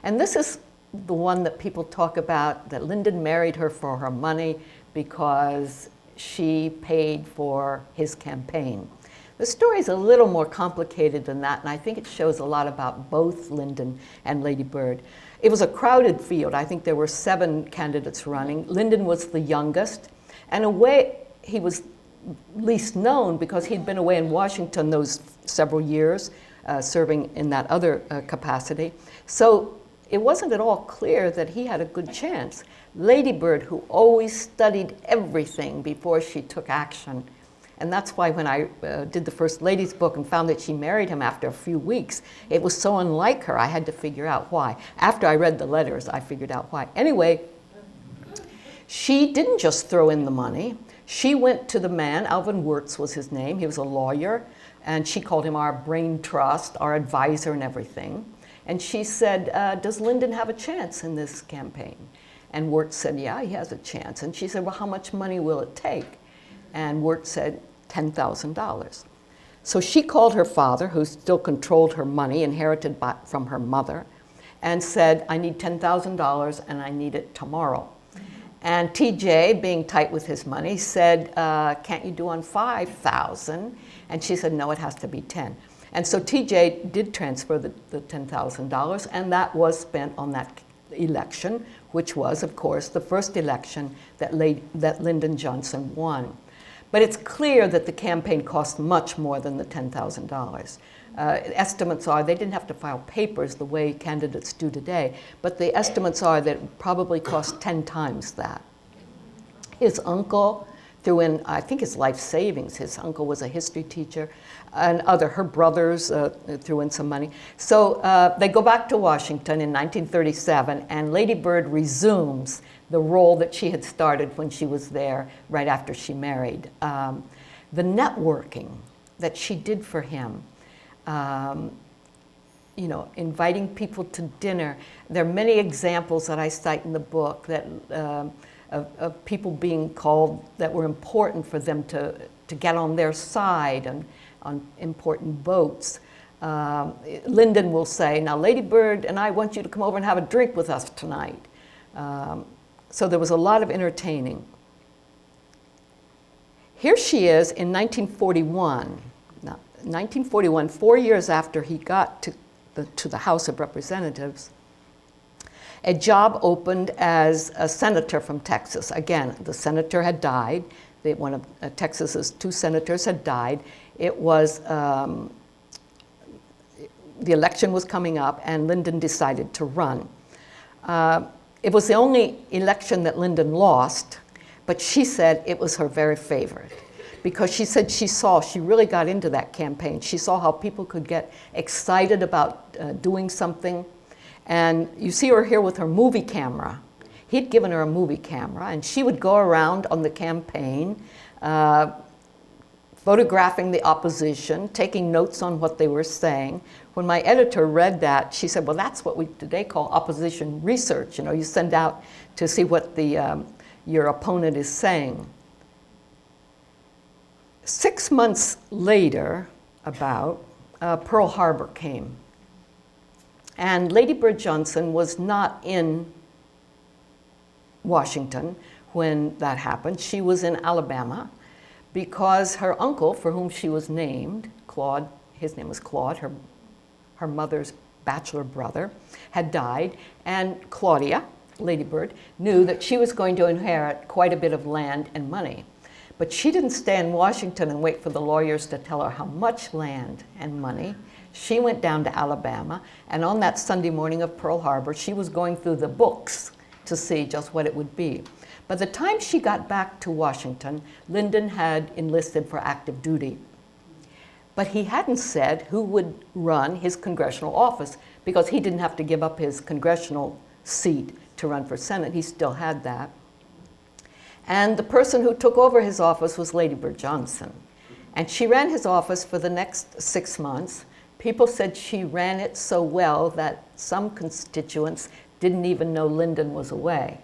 And this is the one that people talk about, that Lyndon married her for her money because she paid for his campaign. The story is a little more complicated than that, and I think it shows a lot about both Lyndon and Lady Bird. It was a crowded field. I think there were 7 candidates running. Lyndon was the youngest, and in a way he was least known because he'd been away in Washington those several years, serving in that other capacity. So it wasn't at all clear that he had a good chance. Lady Bird, who always studied everything before she took action, and that's why when I did the First Lady's book and found that she married him after a few weeks, it was so unlike her, I had to figure out why. After I read the letters, I figured out why. Anyway, she didn't just throw in the money. She went to the man, Alvin Wirtz was his name, he was a lawyer, and she called him our brain trust, our advisor and everything. And she said, does Lyndon have a chance in this campaign? And Wirtz said, yeah, he has a chance. And she said, well, how much money will it take? And Wirtz said, $10,000. So she called her father, who still controlled her money, inherited from her mother, and said, I need $10,000 and I need it tomorrow. And TJ, being tight with his money, said, can't you do on 5,000? And she said, no, it has to be 10. And so TJ did transfer the $10,000, and that was spent on that election, which was, of course, the first election that Lyndon Johnson won. But it's clear that the campaign cost much more than the $10,000. Estimates are, they didn't have to file papers the way candidates do today, but the estimates are that it probably cost 10 times that. His uncle threw in, I think, his life savings. His uncle was a history teacher, and her brothers threw in some money. So they go back to Washington in 1937, and Lady Bird resumes the role that she had started when she was there right after she married. The networking that she did for him, you know, inviting people to dinner. There are many examples that I cite in the book that of people being called that were important for them to get on their side and on important votes. Lyndon will say, now Lady Bird and I want you to come over and have a drink with us tonight. So there was a lot of entertaining. Here she is in 1941. Now, 1941, 4 years after he got to the House of Representatives, a job opened as a senator from Texas. Again, the senator had died. One of Texas's 2 senators had died. It was, the election was coming up, and Lyndon decided to run. It was the only election that Lyndon lost, but she said it was her very favorite, because she said she really got into that campaign. She saw how people could get excited about doing something. And you see her here with her movie camera. He'd given her a movie camera, and she would go around on the campaign, photographing the opposition, taking notes on what they were saying. When my editor read that, she said, well, that's what we today call opposition research. You know, you send out to see what your opponent is saying. 6 months later, Pearl Harbor came. And Lady Bird Johnson was not in Washington when that happened. She was in Alabama because her uncle, for whom she was named, Claude, his name was Claude, her mother's bachelor brother, had died, and Claudia, Lady Bird, knew that she was going to inherit quite a bit of land and money. But she didn't stay in Washington and wait for the lawyers to tell her how much land and money. She went down to Alabama, and on that Sunday morning of Pearl Harbor, she was going through the books to see just what it would be. By the time she got back to Washington, Lyndon had enlisted for active duty. But he hadn't said who would run his congressional office, because he didn't have to give up his congressional seat to run for Senate. He still had that. And the person who took over his office was Lady Bird Johnson. And she ran his office for the next 6 months. People said she ran it so well that some constituents didn't even know Lyndon was away.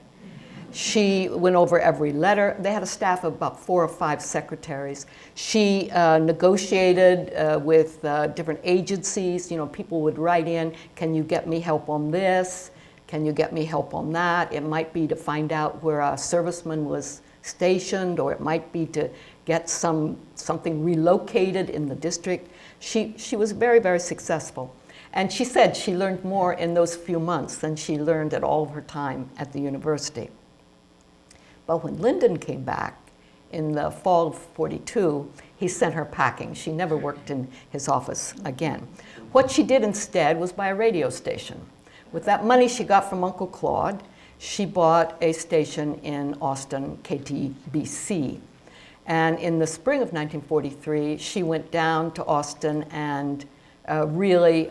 She went over every letter. They had a staff of about 4 or 5 secretaries. She negotiated with different agencies. You know, people would write in, can you get me help on this? Can you get me help on that? It might be to find out where a serviceman was stationed, or it might be to get something relocated in the district. She was very, very successful. And she said she learned more in those few months than she learned at all of her time at the university. But when Lyndon came back in the fall of '42, he sent her packing. She never worked in his office again. What she did instead was buy a radio station. With that money she got from Uncle Claude, she bought a station in Austin, KTBC. And in the spring of 1943, she went down to Austin and really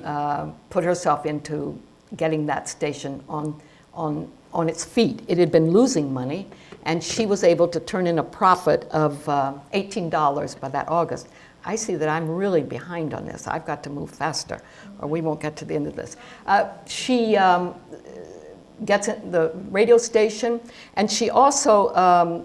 put herself into getting that station on its feet. It had been losing money, and she was able to turn in a profit of $18 by that August. I see that I'm really behind on this. I've got to move faster, or we won't get to the end of this. She gets the radio station, and she also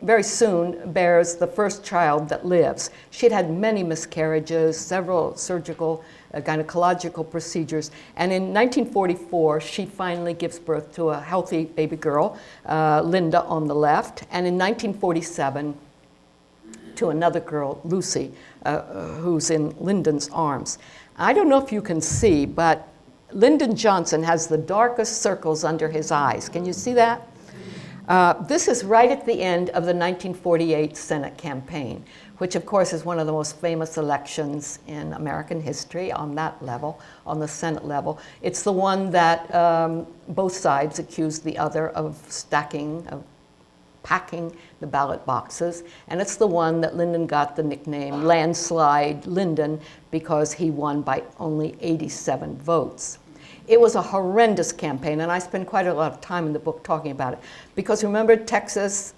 very soon bears the first child that lives. She had had many miscarriages, several surgical, gynecological procedures, and in 1944, she finally gives birth to a healthy baby girl, Linda on the left, and in 1947, to another girl, Lucy, who's in Lyndon's arms. I don't know if you can see, but Lyndon Johnson has the darkest circles under his eyes. Can you see that? This is right at the end of the 1948 Senate campaign, which of course is one of the most famous elections in American history on that level, on the Senate level. It's the one that both sides accused the other of stacking, of packing the ballot boxes. And it's the one that Lyndon got the nickname Landslide Lyndon because he won by only 87 votes. It was a horrendous campaign, and I spend quite a lot of time in the book talking about it. Because remember, Texas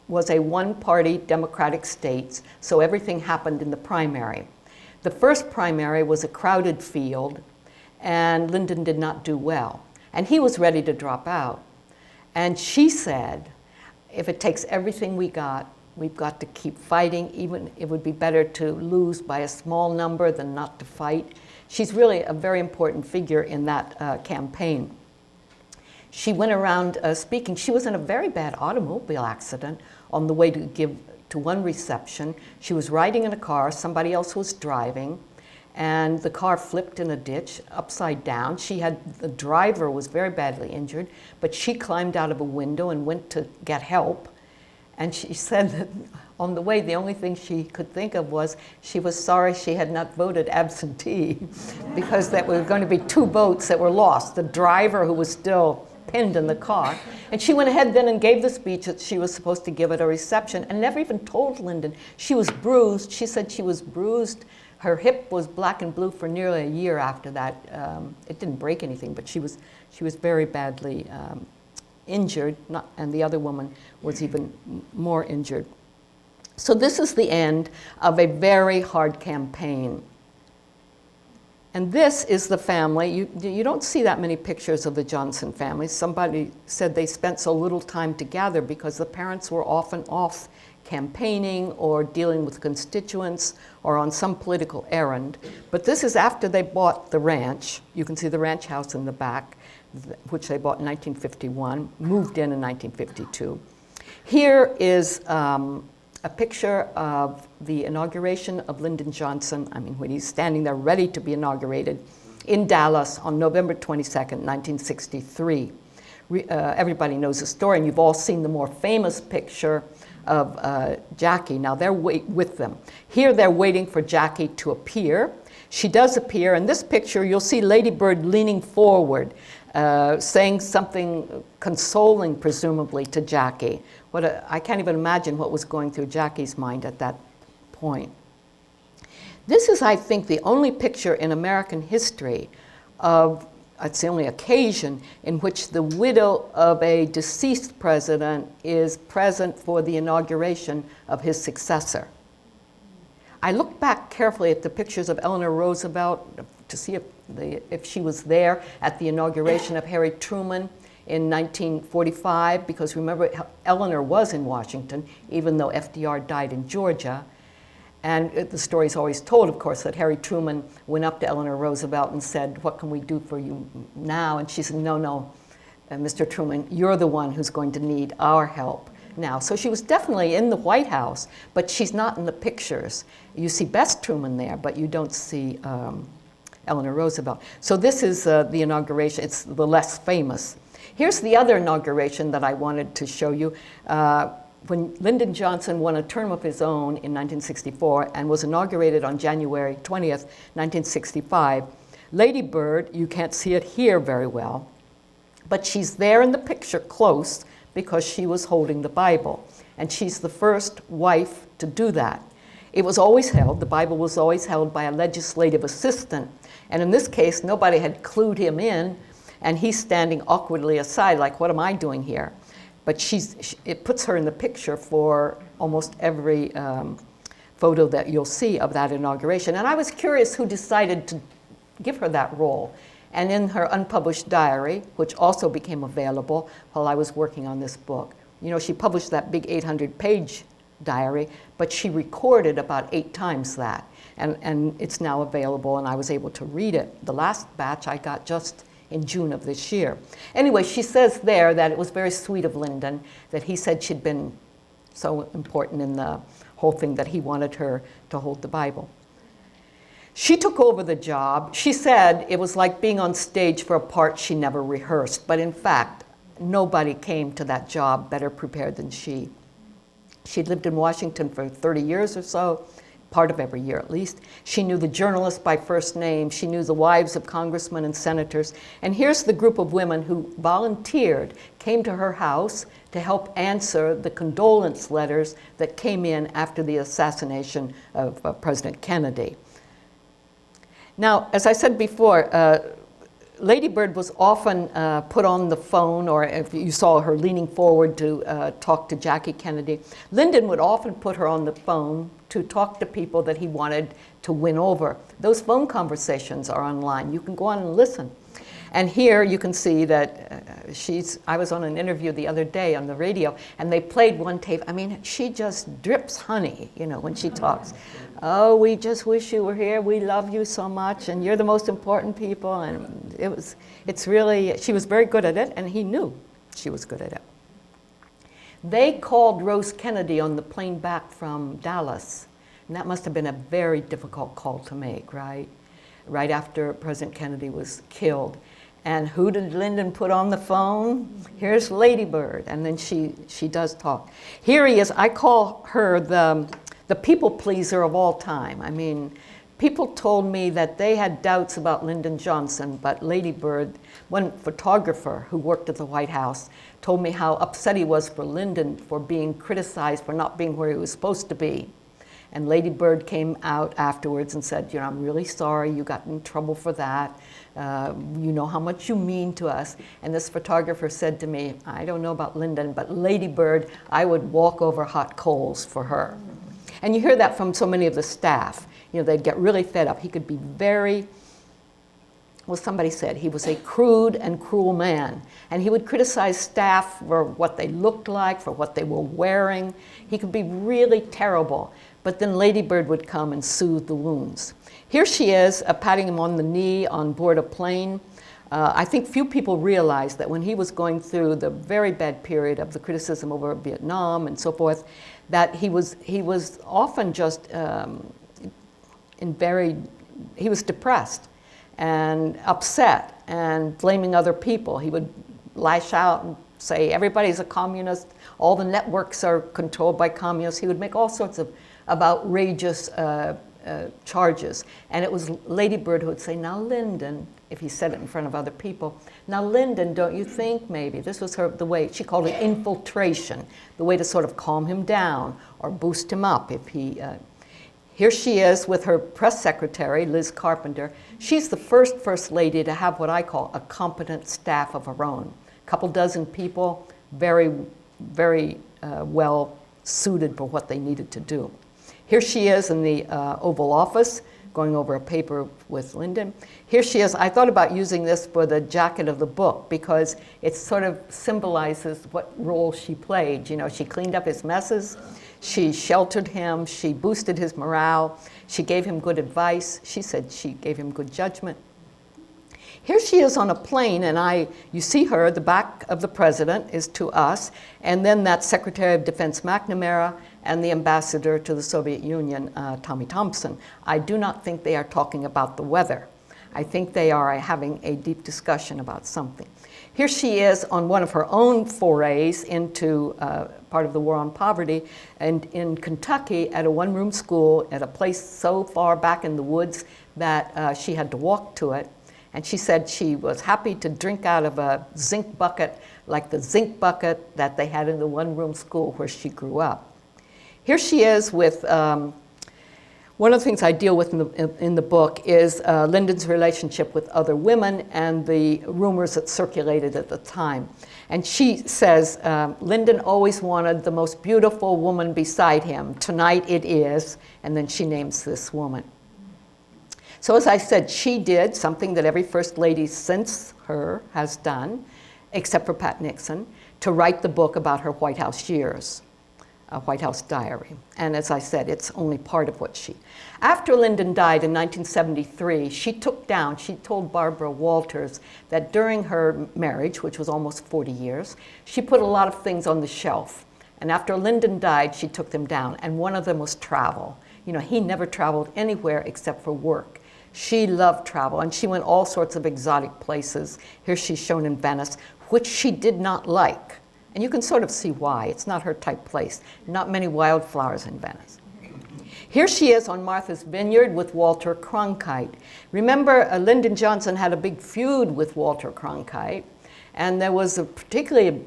was a one-party Democratic state, so everything happened in the primary. The first primary was a crowded field, and Lyndon did not do well. And he was ready to drop out. And she said, if it takes everything we've got to keep fighting. Even it would be better to lose by a small number than not to fight. She's really a very important figure in that campaign. She went around speaking. She was in a very bad automobile accident on the way to give to one reception. She was riding in a car, somebody else was driving, and the car flipped in a ditch upside down. The driver was very badly injured, but she climbed out of a window and went to get help. And she said that on the way, the only thing she could think of was she was sorry she had not voted absentee because there were going to be 2 votes that were lost. The driver, who was still pinned in the car. And she went ahead then and gave the speech that she was supposed to give at a reception and never even told Lyndon. She was bruised. She said she was bruised. Her hip was black and blue for nearly a year after that. It didn't break anything, but she was very badly injured, and the other woman was even more injured. So this is the end of a very hard campaign. And this is the family. You don't see that many pictures of the Johnson family. Somebody said they spent so little time together because the parents were often off campaigning or dealing with constituents or on some political errand. But this is after they bought the ranch. You can see the ranch house in the back, which they bought in 1951, moved in 1952. Here is a picture of the inauguration of Lyndon Johnson, when he's standing there ready to be inaugurated in Dallas on November 22nd, 1963. Everybody knows the story, and you've all seen the more famous picture of Jackie. Now they're with them. Here they're waiting for Jackie to appear. She does appear. In this picture, you'll see Lady Bird leaning forward, saying something consoling, presumably, to Jackie. I can't even imagine what was going through Jackie's mind at that point. This is, I think, the only picture in American history it's the only occasion in which the widow of a deceased president is present for the inauguration of his successor. I looked back carefully at the pictures of Eleanor Roosevelt to see if she was there at the inauguration of Harry Truman in 1945, because remember, Eleanor was in Washington, even though FDR died in Georgia. And the story's always told, of course, that Harry Truman went up to Eleanor Roosevelt and said, "What can we do for you now?" And she said, no, Mr. Truman, you're the one who's going to need our help now. So she was definitely in the White House, but she's not in the pictures. You see Best Truman there, but you don't see Eleanor Roosevelt. So this is the inauguration. It's the less famous. Here's the other inauguration that I wanted to show you. When Lyndon Johnson won a term of his own in 1964 and was inaugurated on January 20th, 1965, Lady Bird, you can't see it here very well, but she's there in the picture close because she was holding the Bible. And she's the first wife to do that. It was always held, the Bible was always held by a legislative assistant. And in this case, nobody had clued him in, and he's standing awkwardly aside, like, what am I doing here? But it puts her in the picture for almost every photo that you'll see of that inauguration. And I was curious who decided to give her that role. And in her unpublished diary, which also became available while I was working on this book, she published that big 800-page diary, but she recorded about 8 times that. And it's now available, and I was able to read it. The last batch I got just in June of this year. Anyway, she says there that it was very sweet of Lyndon that he said she'd been so important in the whole thing that he wanted her to hold the Bible. She took over the job. She said it was like being on stage for a part she never rehearsed, but in fact, nobody came to that job better prepared than she. She'd lived in Washington for 30 years or so, part of every year at least. She knew the journalists by first name. She knew the wives of congressmen and senators. And here's the group of women who volunteered, came to her house to help answer the condolence letters that came in after the assassination of President Kennedy. Now, as I said before, Lady Bird was often put on the phone, or if you saw her leaning forward to talk to Jackie Kennedy, Lyndon would often put her on the phone to talk to people that he wanted to win over. Those phone conversations are online. You can go on and listen. And here you can see that I was on an interview the other day on the radio, and they played one tape. I mean, she just drips honey, you know, when she talks. Oh, we just wish you were here. We love you so much, and you're the most important people. And it's really, she was very good at it, and he knew she was good at it. They called Rose Kennedy on the plane back from Dallas, and that must have been a very difficult call to make, right? Right after President Kennedy was killed. And who did Lyndon put on the phone? Here's Lady Bird, and then she does talk. Here he is. I call her the people pleaser of all time. I mean, people told me that they had doubts about Lyndon Johnson, but Lady Bird, one photographer who worked at the White House, told me how upset he was for Lyndon for being criticized for not being where he was supposed to be. And Lady Bird came out afterwards and said, you know, I'm really sorry you got in trouble for that. You know how much you mean to us. And this photographer said to me, I don't know about Lyndon, but Lady Bird, I would walk over hot coals for her. And you hear that from so many of the staff. You know, they'd get really fed up. He could be very, well, somebody said he was a crude and cruel man. And he would criticize staff for what they looked like, for what they were wearing. He could be really terrible. But then Lady Bird would come and soothe the wounds. Here she is, patting him on the knee on board a plane. I think few people realize that when he was going through the very bad period of the criticism over Vietnam and so forth, that he was often just he was depressed and upset and blaming other people. He would lash out and say, everybody's a communist, all the networks are controlled by communists. He would make all sorts of outrageous charges. And it was Lady Bird who would say, now Lyndon, if he said it in front of other people, now Lyndon, don't you think maybe? This was the way, she called it infiltration, the way to sort of calm him down or boost him up if he, here she is with her press secretary, Liz Carpenter. She's the first lady to have what I call a competent staff of her own. A couple dozen people, very, very well suited for what they needed to do. Here she is in the Oval Office, going over a paper with Lyndon. Here she is. I thought about using this for the jacket of the book because it sort of symbolizes what role she played. You know, she cleaned up his messes, she sheltered him, she boosted his morale, she gave him good advice. She said she gave him good judgment. Here she is on a plane, and you see her, the back of the president is to us, and then that Secretary of Defense McNamara and the ambassador to the Soviet Union, Tommy Thompson. I do not think they are talking about the weather. I think they are having a deep discussion about something. Here she is on one of her own forays into part of the war on poverty, and in Kentucky at a one-room school at a place so far back in the woods that she had to walk to it. And she said she was happy to drink out of a zinc bucket, like the zinc bucket that they had in the one-room school where she grew up. Here she is with, one of the things I deal with in the book is Lyndon's relationship with other women and the rumors that circulated at the time. And she says, Lyndon always wanted the most beautiful woman beside him. Tonight it is, and then she names this woman. So as I said, she did something that every first lady since her has done, except for Pat Nixon, to write the book about her White House years, a White House diary. And as I said, it's only part of what she... After Lyndon died in 1973, she told Barbara Walters that during her marriage, which was almost 40 years, she put a lot of things on the shelf. And after Lyndon died, she took them down. And one of them was travel. You know, he never traveled anywhere except for work. She loved travel, and she went all sorts of exotic places. Here she's shown in Venice, which she did not like. And you can sort of see why. It's not her type place. Not many wildflowers in Venice. Here she is on Martha's Vineyard with Walter Cronkite. Remember, Lyndon Johnson had a big feud with Walter Cronkite, and there was a particularly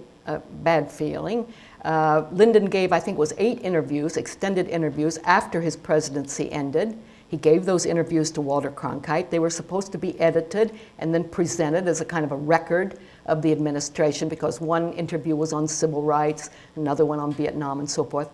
bad feeling. Lyndon gave, I think it was 8 interviews, extended interviews, after his presidency ended. He gave those interviews to Walter Cronkite. They were supposed to be edited and then presented as a kind of a record of the administration, because one interview was on civil rights, another one on Vietnam, and so forth.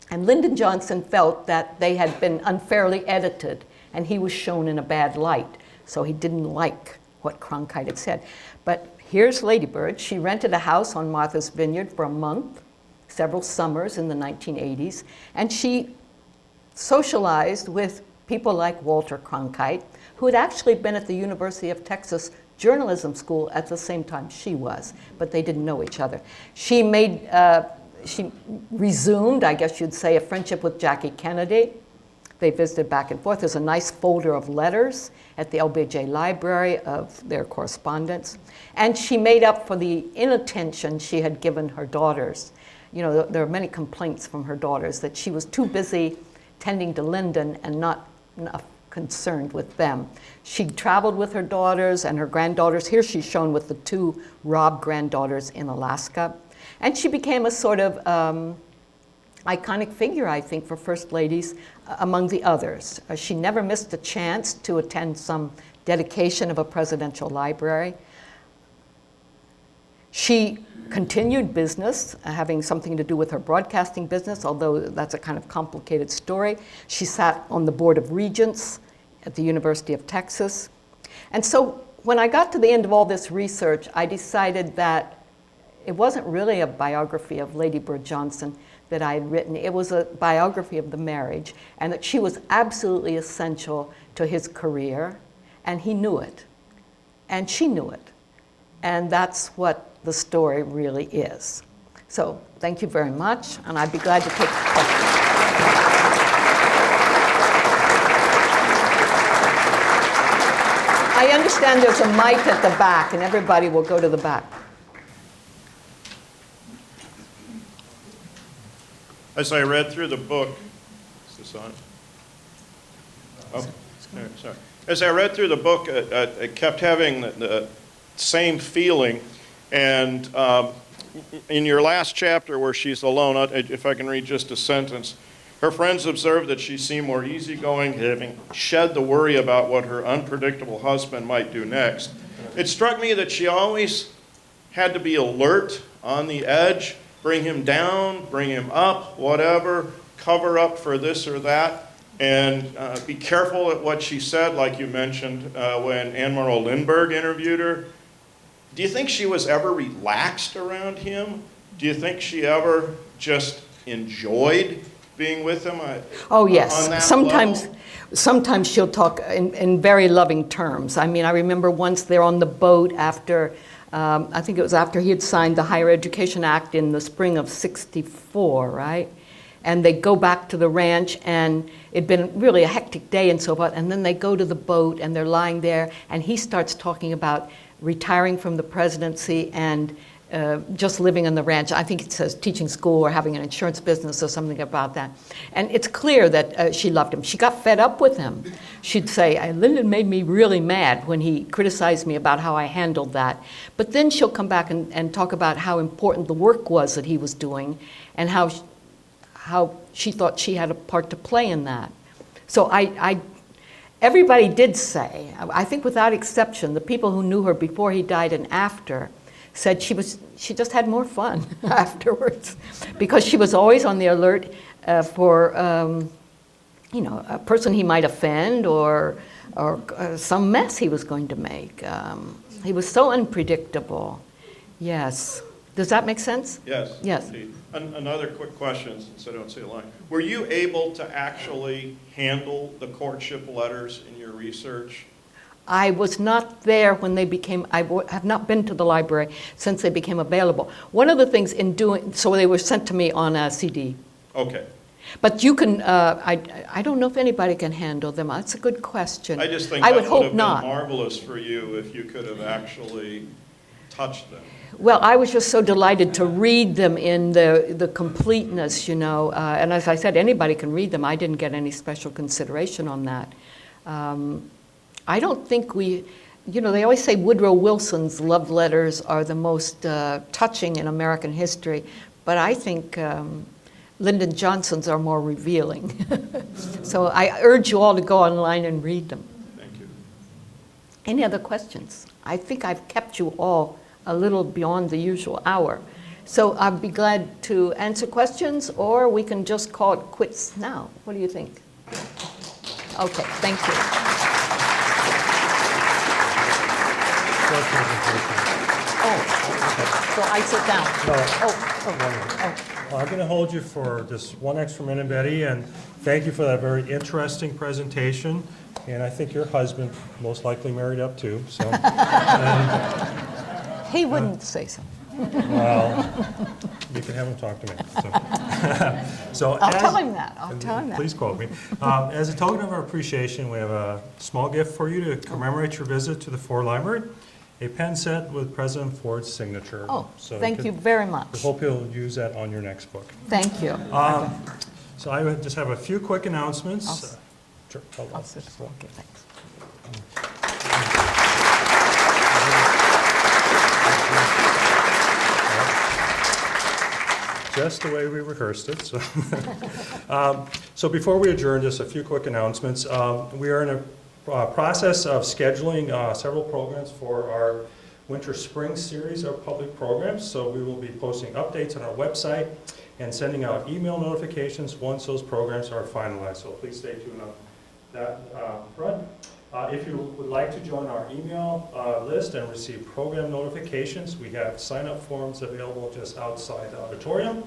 And Lyndon Johnson felt that they had been unfairly edited, and he was shown in a bad light. So he didn't like what Cronkite had said. But here's Lady Bird. She rented a house on Martha's Vineyard for a month, several summers in the 1980s, and she socialized with people like Walter Cronkite, who had actually been at the University of Texas journalism school at the same time she was, but they didn't know each other. She resumed, I guess you'd say, a friendship with Jackie Kennedy. They visited back and forth. There's a nice folder of letters at the LBJ library of their correspondence. And she made up for the inattention she had given her daughters. You know, there are many complaints from her daughters that she was too busy tending to Lyndon and not enough concerned with them. She traveled with her daughters and her granddaughters. Here she's shown with the 2 Robb granddaughters in Alaska. And she became a sort of iconic figure, I think, for first ladies among the others. She never missed a chance to attend some dedication of a presidential library. She continued business, having something to do with her broadcasting business, although that's a kind of complicated story. She sat on the Board of Regents at the University of Texas. And so when I got to the end of all this research, I decided that it wasn't really a biography of Lady Bird Johnson that I had written. It was a biography of the marriage, and that she was absolutely essential to his career, and he knew it, and she knew it. And that's what the story really is. So thank you very much, and I'd be glad to take questions. I understand there's a mic at the back, and everybody will go to the back. As I read through the book, is this on? Oh, sorry. As I read through the book, I kept having the same feeling. And in your last chapter where she's alone, if I can read just a sentence, her friends observed that she seemed more easygoing, having shed the worry about what her unpredictable husband might do next. It struck me that she always had to be alert, on the edge, bring him down, bring him up, whatever, cover up for this or that, and be careful at what she said, like you mentioned when Anne Morrow Lindbergh interviewed her. Do you think she was ever relaxed around him? Do you think she ever just enjoyed being with him? Oh yes, on that sometimes she'll talk in very loving terms. I mean, I remember once they're on the boat after, I think it was after he had signed the Higher Education Act in the spring of '64, right? And they go back to the ranch, and it'd been really a hectic day and so forth, and then they go to the boat, and they're lying there, and he starts talking about retiring from the presidency and just living on the ranch. I think it says teaching school or having an insurance business or something about that. And it's clear that she loved him. She got fed up with him. She'd say, Lyndon made me really mad when he criticized me about how I handled that. But then she'll come back and talk about how important the work was that he was doing, and how she thought she had a part to play in that. So everybody did say, I think without exception, the people who knew her before he died and after said she just had more fun afterwards, because she was always on the alert for a person he might offend or some mess he was going to make. He was so unpredictable. Yes. Does that make sense? Yes. Yes. Indeed. Another quick question, since I don't see a line. Were you able to actually handle the courtship letters in your research? I was not there when they became, have not been to the library since they became available. One of the things in doing, so they were sent to me on a CD. Okay. But you can, I don't know if anybody can handle them. That's a good question. I just think I that would would hope have been not. marvelous for you if you could have actually touched them. Well, I was just so delighted to read them in the completeness, and as I said, anybody can read them. I didn't get any special consideration on that. I don't think they always say Woodrow Wilson's love letters are the most touching in American history, but I think Lyndon Johnson's are more revealing. So I urge you all to go online and read them. Thank you. Any other questions? I think I've kept you all a little beyond the usual hour. So I'd be glad to answer questions, or we can just call it quits now. What do you think? Okay, thank you. Oh, so I sit down. Well, I'm going to hold you for just one extra minute, Betty, and thank you for that very interesting presentation. And I think your husband most likely married up too, so. He wouldn't say so. Well, you can have him talk to me. So I'll tell him that. I'll tell him that. Please quote me. As a token of our appreciation, we have a small gift for you to commemorate your visit to the Ford Library, a pen set with President Ford's signature. Oh, So thank you very much. I hope you'll use that on your next book. Thank you. So I would just have a few quick announcements. Sure, hold on. I'll sit. Okay, thanks. Just the way we rehearsed it. So, so before we adjourn, just a few quick announcements. We are in a process of scheduling several programs for our winter-spring series of public programs. So we will be posting updates on our website and sending out email notifications once those programs are finalized. So please stay tuned on that front. If you would like to join our email list and receive program notifications, we have sign-up forms available just outside the auditorium.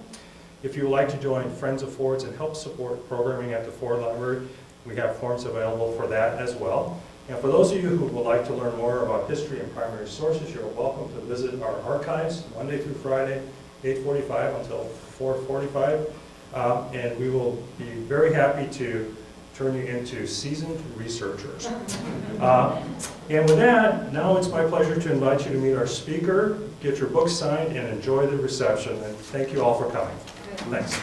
If you would like to join Friends of Ford's and help support programming at the Ford Library, we have forms available for that as well. And for those of you who would like to learn more about history and primary sources, you're welcome to visit our archives Monday through Friday, 8:45 until 4:45. And we will be very happy to turn you into seasoned researchers. And with that, now it's my pleasure to invite you to meet our speaker, get your book signed, and enjoy the reception. And thank you all for coming. Thanks.